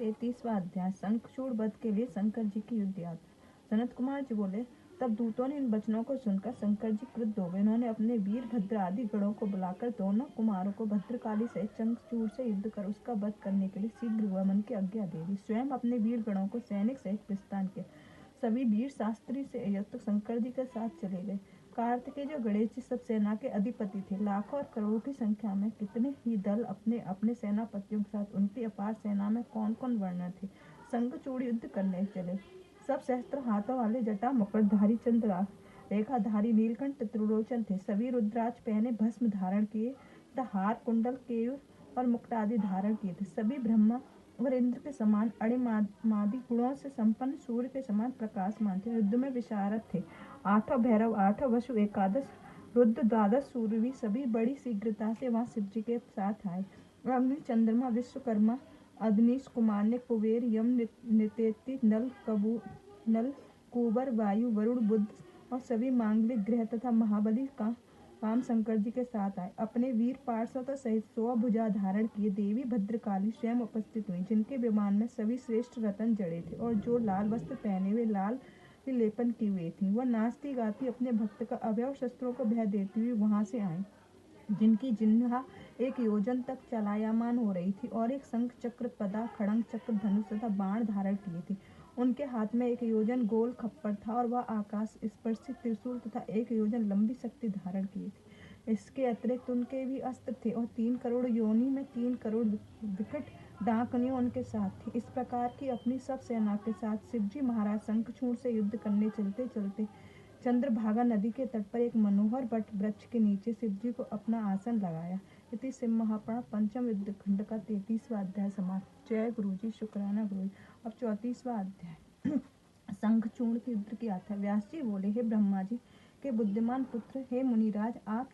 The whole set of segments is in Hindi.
33वां अध्याय। शंखचूड़ वध के लिए शंकर जी की युद्ध यात्रा। सनत कुमार जी बोले, तब दूतों ने इन वचनों को सुनकर शंकर जी क्रुद्ध हो गए। उन्होंने अपने वीर भद्र आदि गणों को बुलाकर दोनों कुमारों को भद्रकाली सहित शंखचूड़ से युद्ध कर उसका वध करने के लिए शीघ्र हुआ मन की आज्ञा दे दी। स्वयं अपने वीर गणों को सैनिक सहित प्रस्थान किया। सभी वीर शास्त्री से युक्त शंकर जी के साथ चले गए। कार्तिकेय जो गणेश जी सब सेना के अधिपति थे, लाखों और करोड़ों की संख्या में कितने ही दल अपने अपने सेनापतियों के साथ उनकी अपार सेना में कौन कौन वर्णन थे, शंखचूड़ युद्ध करने चले। सब सहस्त्र हाथों वाले जटा मकरधारी चंद्र रेखाधारी नीलकंठ त्रिलोचन थे। सभी रुद्राक्ष पहने भस्म धारण किए तथा हार कुंडल केयूर और मुक्ट आदि धारण किए थे। सभी ब्रह्मा और इंद्र के समान अणिमादि गुणों से संपन्न सूर्य के समान प्रकाशमान थे। युद्ध में विशारद थे। आठों भैरव, आठों वसु, एकादश रुद्र, द्वादश सूर्यवी सभी बड़ी शीघ्रता से वहां शिव जी के साथ आए। अग्नि, चंद्रमा, विश्वकर्मा, अदनीश, कुमार, कुबेर, यम, नितेति, नल, कुबर, वायु, वरुण, बुध और सभी मांगलिक ग्रह तथा महाबली का काम शंकर जी के साथ आए। अपने वीर पार्षदों सहित 100 भुजा धारण किए देवी भद्रकाली स्वयं उपस्थित हुई, जिनके विमान में सभी श्रेष्ठ रत्न जड़े थे और जो लाल वस्त्र पहने हुए लाल लेपन की हुई थी। वह नाचती गाती अपने भक्त का अवयव शस्त्रों को भय देती हुई वहां से आई, जिनकी जिह्वा 1 योजन तक चलायमान हो रही थी और एक शंख चक्र पदा खड़ंग चक्र धनुष तथा बाण धारण किए थे। उनके हाथ में 1 योजन गोल खप्पर था और वह आकाश स्पर्शी त्रिशूल तथा 1 योजन लंबी शक्ति धारण किए थे। इसके अतिरिक्त उनके भी अस्त्र थे और 3 करोड़ योनि में 3 करोड़ विकट डाकनियों उनके साथ थी। इस प्रकार की अपनी सब सेना के साथ शिवजी महाराज शंखचूड़ से युद्ध करने चलते चलते चंद्रभागा नदी के तट पर एक मनोहर वट वृक्ष के नीचे शिवजी को अपना आसन लगाया। इति शिव महापुराण पंचम युद्ध खंड का 33वां अध्याय समाप्त। जय गुरु जी, शुक्राना गुरु जी। अब 34वां अध्याय शंखचूड़ की युद्ध की यात्रा। व्यास जी बोले, हे ब्रह्मा जी के बुद्धिमान पुत्र, हे मुनिराज, आप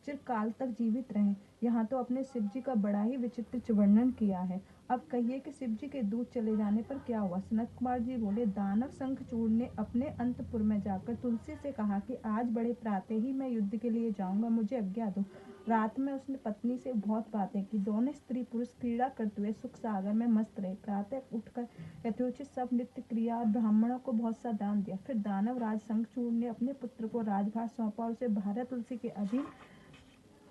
चिरकाल तक जीवित रहें। यहाँ तो अपने शिव जी का बड़ा ही विचित्र वर्णन किया है। अब कहिए कि शिव जी के दूत चले जाने पर क्या हुआ। सनत कुमार जी बोले, दानव शंखचूड़ ने अपने अंतपुर में जाकर तुलसी से कहा कि आज बड़े प्रातः ही मैं युद्ध के लिए जाऊंगा, मुझे आज्ञा दो। रात में उसने पत्नी से बहुत बातें की। दोनों स्त्री पुरुष क्रीड़ा करते हुए सुख सागर में मस्त रहे। प्रातः उठकर यथोचित सब नित्य क्रिया और ब्राह्मणों को बहुत सा दान दिया। फिर दानव राज शंखचूड़ ने अपने पुत्र को राजभार सौंपा और उसे भारत तुलसी के अधीन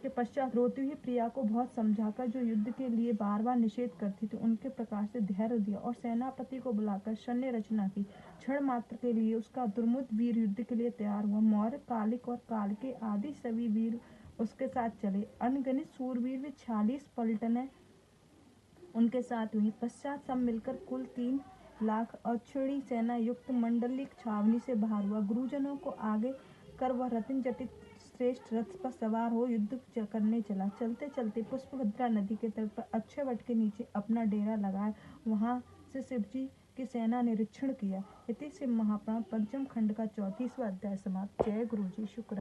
के पश्चात रोती हुई प्रिया को बहुत समझाकर, जो युद्ध के लिए बार बार निषेध करती थी, उनके प्रकार से धैर्य दिया और सेनापति को बुलाकर सैन्य रचना की। क्षण मात्र के लिए उसका दुर्मुद वीर युद्ध के लिए तैयार हुआ। मौर्य, कालिक और काल के आदि सभी वीर उसके साथ चले। अनगिनत सूरवीर वे 46 पलटनें उनके साथ हुई। पश्चात सब मिलकर कुल 3 लाख अक्षौहिणी सेना युक्त मंडलिक छावनी से बाहर हुआ। गुरुजनों को आगे कर वह रत्न जटित श्रेष्ठ रथ पर सवार हो युद्ध करने चला। चलते चलते पुष्पभद्रा नदी के तट पर अक्षय वट के नीचे अपना डेरा लगाया। वहां से शिवजी की सेना निरीक्षण किया। इति शिव महापुराण पंचम खंड का 34वां अध्याय समाप्त। जय गुरु जी, शुक्र।